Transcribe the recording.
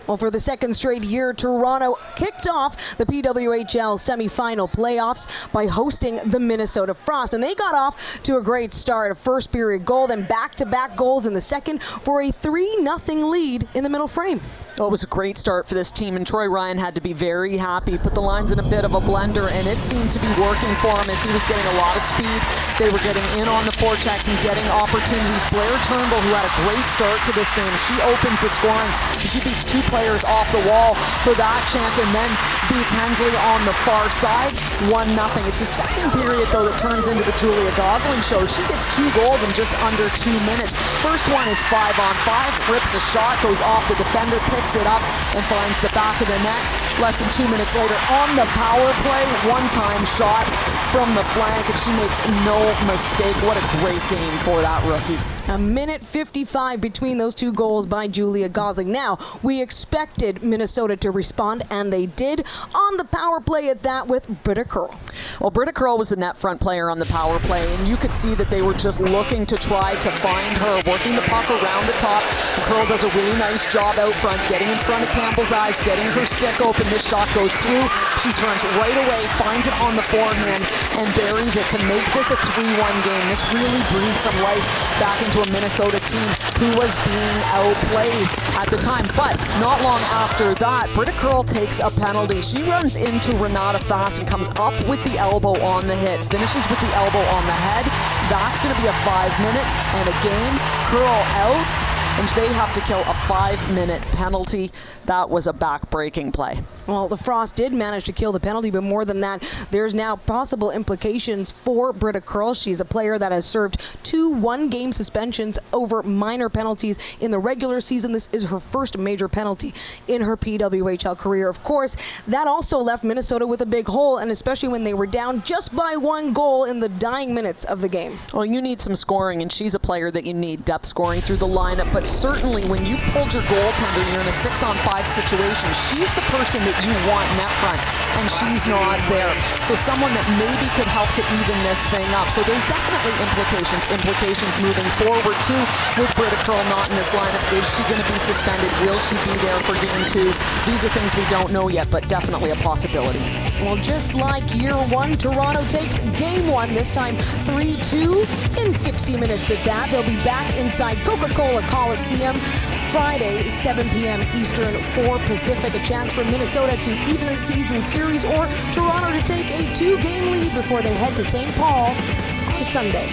Well, for the second straight year, Toronto kicked off the PWHL semifinal playoffs by hosting the Minnesota Frost. And they got off to a great start, a first period goal, then back-to-back goals in the second for a 3-0 lead in the middle frame. Well, it was a great start for this team, and Troy Ryan had to be very happy. Put the lines in a bit of a blender, and it seemed to be working for him as he was getting a lot of speed. They were getting in on the forecheck and getting opportunities. Blair Turnbull, who had a great start to this game, she opens the scoring. She beats two players off the wall for that chance, and then beats Hensley on the far side, 1-0. It's the second period, though, that turns into the Julia Gosling show. She gets 2 goals in just under 2 minutes. First one is 5-on-5, rips a shot, goes off the defender, picks it up, and finds the back of the net. Less than 2 minutes later, on the power play, one-time shot from the flank, and she makes no mistake. What a great game for that rookie. A minute 55 between those 2 goals by Julia Gosling. Now, we expected Minnesota to respond, and they did on the power play at that with Britta Curl. Well, Britta Curl was the net front player on the power play, and you could see that they were just looking to try to find her, working the puck around the top. And Curl does a really nice job out front, getting in front of Campbell's eyes, getting her stick open. This shot goes through. She turns right away, finds it on the forehand, and buries it to make this a 3-1 game. This really breathes some life back into a Minnesota team who was being outplayed at the time. But not long after that, Britta Curl takes a penalty. She runs into Renata Fast and comes up with the elbow on the hit, finishes with the elbow on the head. That's going to be a 5-minute and a game. Curl out, and they have to kill a 5-minute penalty. That was a back-breaking play. Well, the Frost did manage to kill the penalty, but more than that, there's now possible implications for Britta Curl. She's a player that has served 2 one-game suspensions over minor penalties in the regular season. This is her first major penalty in her PWHL career. Of course, that also left Minnesota with a big hole, and especially when they were down just by 1 goal in the dying minutes of the game. Well, you need some scoring, and she's a player that you need depth scoring through the lineup, but certainly when you've pulled your goaltender, you're in a 6-on-5 situation, she's the person that you want net front, and she's not there. So someone that maybe could help to even this thing up. So there's definitely implications moving forward too with Britta Curl not in this lineup. Is she going to be suspended? Will she be there for game 2? These are things we don't know yet, but definitely a possibility. Well, just like year 1, Toronto takes game 1, this time 3-2 in 60 minutes at that. They'll be back inside Coca-Cola Coliseum Friday, 7 p.m. Eastern, 4 Pacific. A chance for Minnesota to even the season series, or Toronto to take a 2-game lead before they head to St. Paul on Sunday.